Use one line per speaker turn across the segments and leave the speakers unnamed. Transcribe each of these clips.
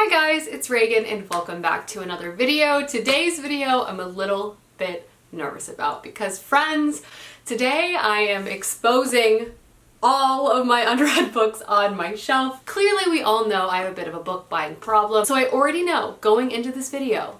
Hi guys, it's Reagan and welcome back to another video. Today's video I'm a little bit nervous about because friends, today I am exposing all of my unread books on my shelf. Clearly we all know I have a bit of a book buying problem, so I already know going into this video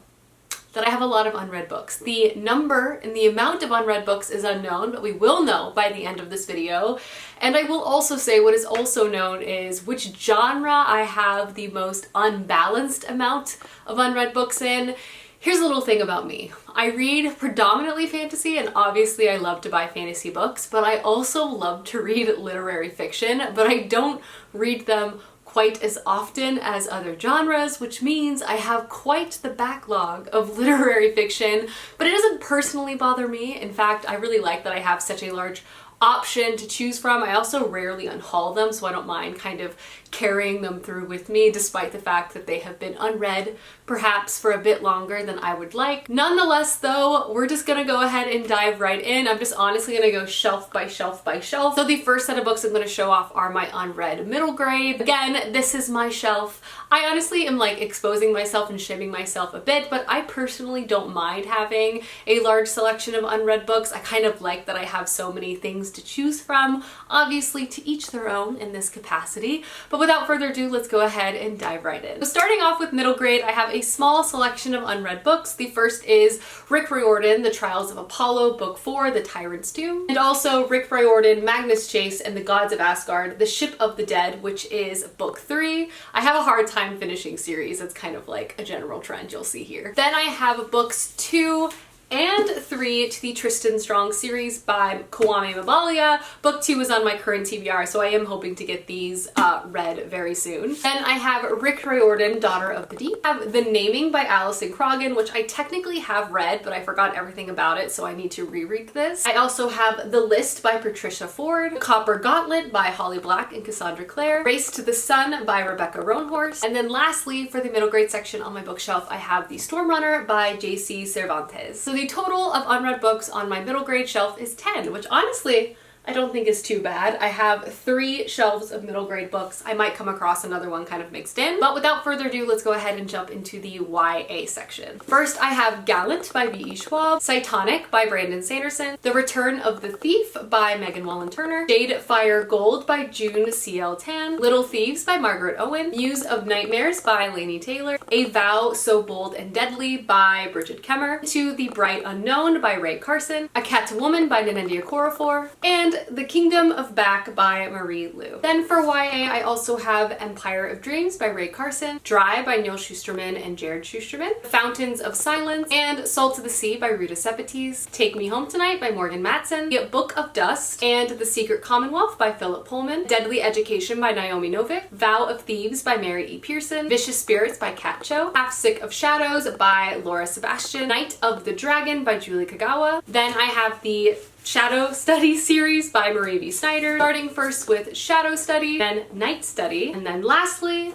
that I have a lot of unread books. The number and the amount of unread books is unknown, but we will know by the end of this video. And I will also say what is also known is which genre I have the most unbalanced amount of unread books in. Here's a little thing about me. I read predominantly fantasy, and obviously I love to buy fantasy books, but I also love to read literary fiction, but I don't read them quite as often as other genres, which means I have quite the backlog of literary fiction, but it doesn't personally bother me. In fact, I really like that I have such a large option to choose from. I also rarely unhaul them, so I don't mind kind of carrying them through with me, despite the fact that they have been unread perhaps for a bit longer than I would like. Nonetheless though, we're just gonna go ahead and dive right in. I'm just honestly gonna go shelf by shelf by shelf. So the first set of books I'm gonna show off are my unread middle grade. Again, this is my shelf. I honestly am like exposing myself and shaming myself a bit, but I personally don't mind having a large selection of unread books. I kind of like that I have so many things to choose from. Obviously to each their own in this capacity, but without further ado, let's go ahead and dive right in. So starting off with middle grade, I have a small selection of unread books. The first is Rick Riordan, The Trials of Apollo, Book 4, The Tyrant's Tomb, and also Rick Riordan, Magnus Chase and the Gods of Asgard, The Ship of the Dead, which is Book 3. I have a hard time finishing series. It's kind of like a general trend you'll see here. Then I have books 2 and 3 to the Tristan Strong series by Kwame Mabalia. Book 2 is on my current TBR, so I am hoping to get these read very soon. Then I have Rick Riordan, Daughter of the Deep. I have The Naming by Alison Croghan, which I technically have read, but I forgot everything about it, so I need to reread this. I also have The List by Patricia Ford, Copper Gauntlet by Holly Black and Cassandra Clare, Race to the Sun by Rebecca Roanhorse, and then lastly, for the middle grade section on my bookshelf, I have The Stormrunner by J.C. Cervantes. So the total of unread books on my middle grade shelf is 10, which honestly I don't think is too bad. I have 3 shelves of middle grade books. I might come across another one kind of mixed in, but without further ado, let's go ahead and jump into the YA section. First, I have Gallant by V.E. Schwab, Cytonic by Brandon Sanderson, The Return of the Thief by Megan Wallen Turner, Jade Fire Gold by June C.L. Tan, Little Thieves by Margaret Owen, Muse of Nightmares by Laini Taylor, A Vow So Bold and Deadly by Bridget Kemmer, To the Bright Unknown by Ray Carson, A Catwoman by Nanendia Korafor, and The Kingdom of Back by Marie Lu. Then for YA, I also have Empire of Dreams by Ray Carson, Dry by Neil Shusterman and Jared Shusterman, Fountains of Silence, and Salt of the Sea by Rita Sepetys, Take Me Home Tonight by Morgan Matson, The Book of Dust and The Secret Commonwealth by Philip Pullman, Deadly Education by Naomi Novik, Vow of Thieves by Mary E. Pearson, Vicious Spirits by Kat Cho, Half Sick of Shadows by Laura Sebastian, Night of the Dragon by Julie Kagawa. Then I have the Shadow Study series by Marie V. Snyder, starting first with Shadow Study, then Night Study, and then lastly,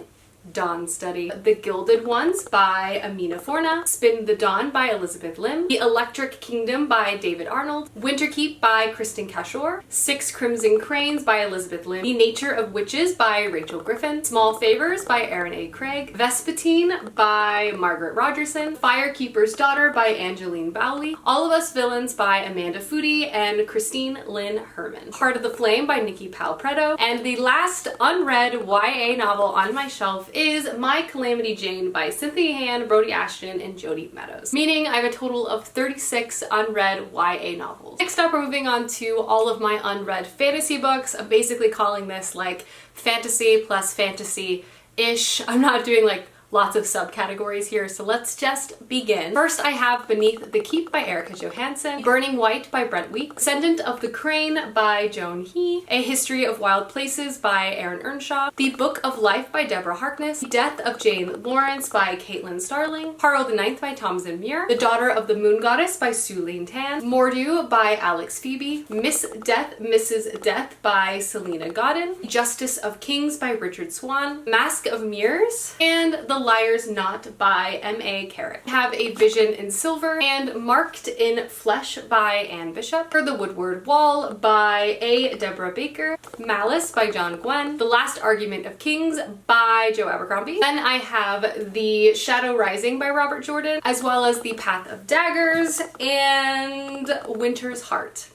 Dawn Study. The Gilded Ones by Amina Forna, Spin the Dawn by Elizabeth Lim, The Electric Kingdom by David Arnold, Winterkeep by Kristen Cashore, Six Crimson Cranes by Elizabeth Lim, The Nature of Witches by Rachel Griffin, Small Favors by Aaron A. Craig, Vespertine by Margaret Rogerson, Firekeeper's Daughter by Angeline Bowley, All of Us Villains by Amanda Foody and Christine Lynn Herman, Heart of the Flame by Nikki Palpredo, and the last unread YA novel on my shelf is My Calamity Jane by Cynthia Han, Brody Ashton, and Jodi Meadows. Meaning I have a total of 36 unread YA novels. Next up, we're moving on to all of my unread fantasy books. I'm basically calling this like fantasy plus fantasy-ish. I'm not doing like lots of subcategories here, so let's just begin. First, I have Beneath the Keep by Erica Johansson, Burning White by Brent Week, Descendant of the Crane by Joan He, A History of Wild Places by Erin Earnshaw, The Book of Life by Deborah Harkness, Death of Jane Lawrence by Caitlin Starling, Harrow the Ninth by Tamsin Muir, The Daughter of the Moon Goddess by Suleen Tan, Mordu by Alex Phoebe, Miss Death, Mrs. Death by Selena Godin, Justice of Kings by Richard Swan, Mask of Mirrors, and The Liar's Knot by M.A. Carrick. We have A Vision in Silver and Marked in Flesh by Anne Bishop. For The Woodward Wall by A. Deborah Baker. Malice by John Gwen. The Last Argument of Kings by Joe Abercrombie. Then I have The Shadow Rising by Robert Jordan, as well as The Path of Daggers and Winter's Heart.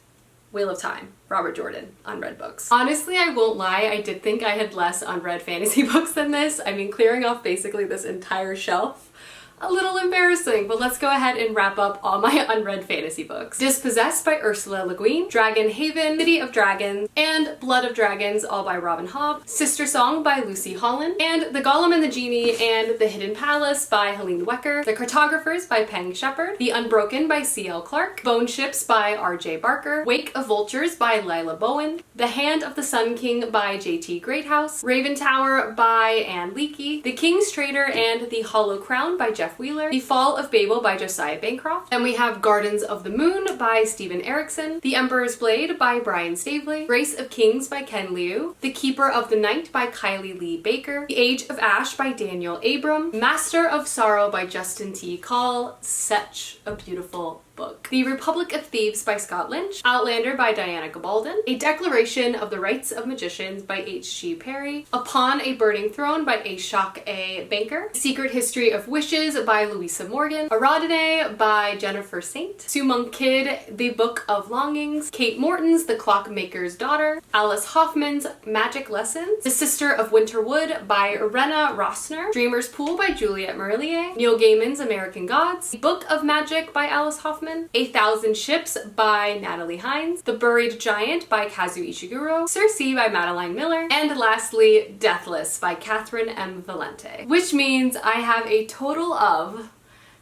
Wheel of Time, Robert Jordan, unread books. Honestly, I won't lie, I did think I had less unread fantasy books than this. I mean, clearing off basically this entire shelf, a little embarrassing, but let's go ahead and wrap up all my unread fantasy books. Dispossessed by Ursula Le Guin, Dragon Haven, City of Dragons, and Blood of Dragons, all by Robin Hobb, Sister Song by Lucy Holland, and The Golem and the Genie and The Hidden Palace by Helene Wecker, The Cartographers by Peng Shepherd, The Unbroken by C.L. Clarke, Bone Ships by R.J. Barker, Wake of Vultures by Lila Bowen, The Hand of the Sun King by J.T. Greathouse, Raven Tower by Anne Leakey, The King's Traitor and The Hollow Crown by Jeff Wheeler, The Fall of Babel by Josiah Bancroft, and we have Gardens of the Moon by Stephen Erickson, The Emperor's Blade by Brian Staveley, Race of Kings by Ken Liu, The Keeper of the Night by Kylie Lee Baker, The Age of Ash by Daniel Abram, Master of Sorrow by Justin T. Call, such a beautiful book. The Republic of Thieves by Scott Lynch, Outlander by Diana Gabaldon, A Declaration of the Rights of Magicians by H.G. Perry, Upon a Burning Throne by Ashok A. Banker, Secret History of Wishes by Louisa Morgan, Aradine by Jennifer Saint, Sue Monk Kidd, The Book of Longings, Kate Morton's The Clockmaker's Daughter, Alice Hoffman's Magic Lessons, The Sister of Winterwood by Rena Rossner, Dreamer's Pool by Juliette Marillier, Neil Gaiman's American Gods, The Book of Magic by Alice Hoffman, A Thousand Ships by Natalie Hines, The Buried Giant by Kazu Ishiguro, Circe by Madeline Miller, and lastly, Deathless by Catherine M. Valente. Which means I have a total of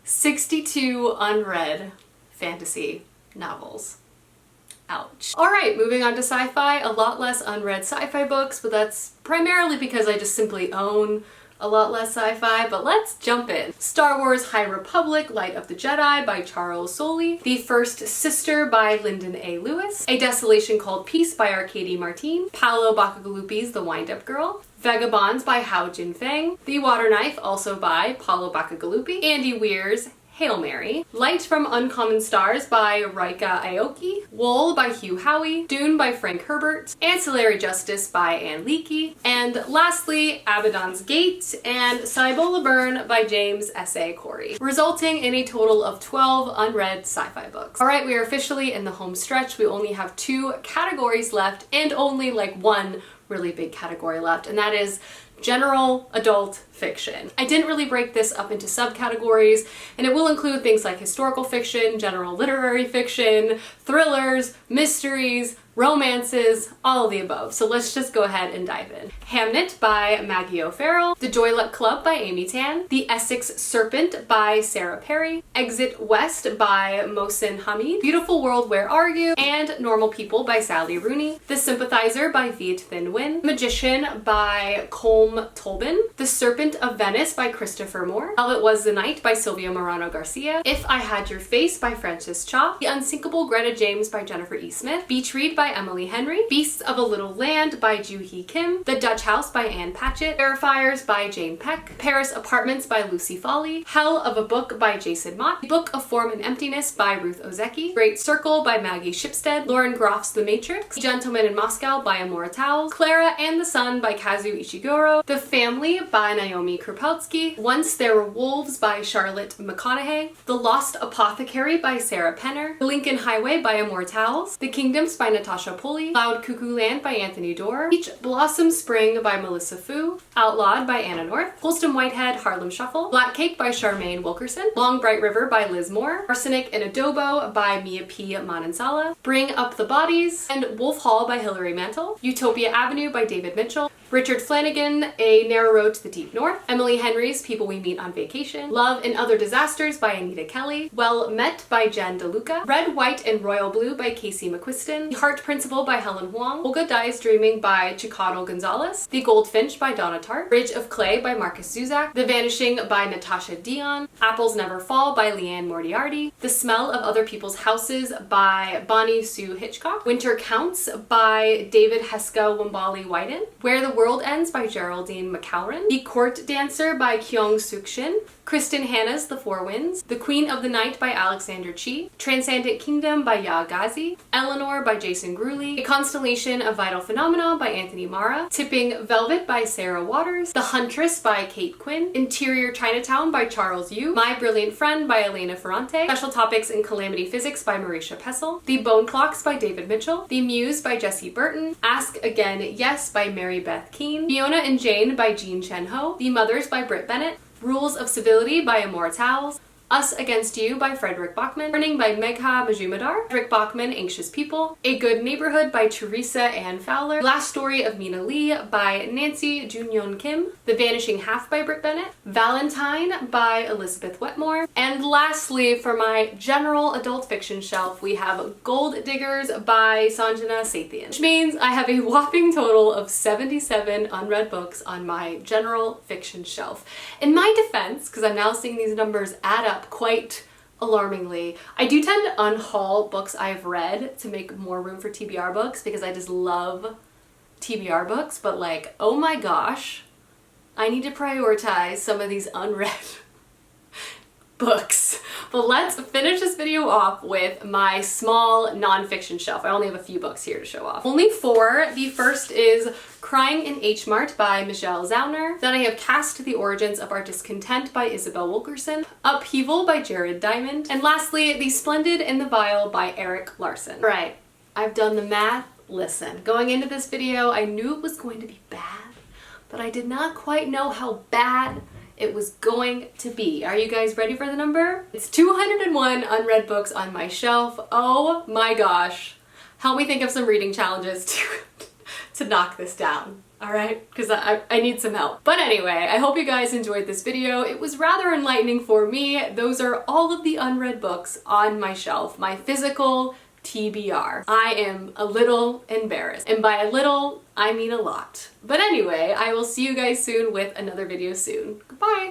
62 unread fantasy novels. Ouch. Alright, moving on to sci-fi. A lot less unread sci-fi books, but that's primarily because I just simply own a lot less sci-fi, but let's jump in. Star Wars High Republic, Light of the Jedi by Charles Soule, The First Sister by Lyndon A. Lewis, A Desolation Called Peace by Arcady Martin, Paolo Bacagaluppi's The Wind-Up Girl, Vagabonds by Hao Jin Feng, The Water Knife, also by Paolo Bacagaluppi, Andy Weir's Hail Mary, Light from Uncommon Stars by Raika Aoki, Wool by Hugh Howey, Dune by Frank Herbert, Ancillary Justice by Anne Leakey, and lastly, Abaddon's Gate and Cybola Burn by James S.A. Corey, resulting in a total of 12 unread sci-fi books. Alright, we are officially in the home stretch. We only have 2 categories left and only like one really big category left, and that is general adult fiction. I didn't really break this up into subcategories, and it will include things like historical fiction, general literary fiction, thrillers, mysteries, romances, all of the above. So let's just go ahead and dive in. Hamnet by Maggie O'Farrell, The Joy Luck Club by Amy Tan, The Essex Serpent by Sarah Perry, Exit West by Mohsin Hamid, Beautiful World Where Are You, and Normal People by Sally Rooney, The Sympathizer by Viet Thanh Nguyen, Magician by Colm Tolbin, The Serpent of Venice by Christopher Moore, How It Was the Night by Silvia Morano Garcia, If I Had Your Face by Frances Cha, The Unsinkable Greta James by Jennifer E. Smith, Beach Read by Emily Henry, Beasts of a Little Land by Joo Hee Kim, The Dutch House by Anne Patchett, Verifiers by Jane Peck, Paris Apartments by Lucy Foley, Hell of a Book by Jason Mott, The Book of Form and Emptiness by Ruth Ozeki, Great Circle by Maggie Shipstead, Lauren Groff's The Matrix, Gentleman in Moscow by Amora Towles, Clara and the Sun by Kazu Ishiguro, The Family by Naomi Kropelski, Once There Were Wolves by Charlotte McConaughey, The Lost Apothecary by Sarah Penner, The Lincoln Highway by Amora Towles, The Kingdoms by Natasha Pulley, Cloud Cuckoo Land by Anthony Doerr, Each Blossom Spring by Melissa Fu, Outlawed by Anna North, Holston Whitehead Harlem Shuffle, Black Cake by Charmaine Wilkerson, Long Bright River by Liz Moore, Arsenic and Adobo by Mia P. Manansala, Bring Up the Bodies, and Wolf Hall by Hilary Mantel, Utopia Avenue by David Mitchell, Richard Flanagan, A Narrow Road to the Deep North, Emily Henry's People We Meet on Vacation, Love and Other Disasters by Anita Kelly, Well Met by Jen DeLuca, Red, White, and Royal Blue by Casey McQuiston, The Heart Principle by Helen Huang, Olga Dies Dreaming by Chicano Gonzalez, The Goldfinch by Donna Tartt, Bridge of Clay by Marcus Zuzak, The Vanishing by Natasha Dion, Apples Never Fall by Leanne Moriarty, The Smell of Other People's Houses by Bonnie Sue Hitchcock, Winter Counts by David Heska Wambali Whiten, Where the World Ends by Geraldine McCowran, The Court Dancer by Kyung Suk Shin, Kristen Hanna's The Four Winds, The Queen of the Night by Alexander Chi, Transcendent Kingdom by Ya Ghazi, Eleanor by Jason Grewley, A Constellation of Vital Phenomena by Anthony Mara, Tipping Velvet by Sarah Waters, The Huntress by Kate Quinn, Interior Chinatown by Charles Yu, My Brilliant Friend by Elena Ferrante, Special Topics in Calamity Physics by Marisha Pessel, The Bone Clocks by David Mitchell, The Muse by Jessie Burton, Ask Again Yes by Mary Beth Keane, Fiona and Jane by Jean Chen Ho, The Mothers by Britt Bennett, Rules of Civility by Amor Towles, Us Against You by Frederick Bachman, Burning by Megha Majumdar, Frederick Bachman, Anxious People, A Good Neighborhood by Teresa Ann Fowler, Last Story of Mina Lee by Nancy Junyeon Kim, The Vanishing Half by Britt Bennett, Valentine by Elizabeth Wetmore, and lastly, for my general adult fiction shelf, we have Gold Diggers by Sanjana Sathian, which means I have a whopping total of 77 unread books on my general fiction shelf. In my defense, because I'm now seeing these numbers add up quite alarmingly, I do tend to unhaul books I've read to make more room for TBR books because I just love TBR books, but like, oh my gosh, I need to prioritize some of these unread books. But let's finish this video off with my small nonfiction shelf. I only have a few books here to show off. Only 4. The first is Crying in H Mart by Michelle Zauner. Then I have Cast the Origins of Our Discontent by Isabel Wilkerson, Upheaval by Jared Diamond, and lastly, The Splendid and the Vile by Eric Larson. All right, I've done the math. Listen, going into this video, I knew it was going to be bad, but I did not quite know how bad it was going to be. Are you guys ready for the number? It's 201 unread books on my shelf. Oh my gosh. Help me think of some reading challenges to knock this down. Alright? Because I need some help. But anyway, I hope you guys enjoyed this video. It was rather enlightening for me. Those are all of the unread books on my shelf. My physical TBR. I am a little embarrassed. And by a little, I mean a lot. But anyway, I will see you guys soon with another video soon. Goodbye!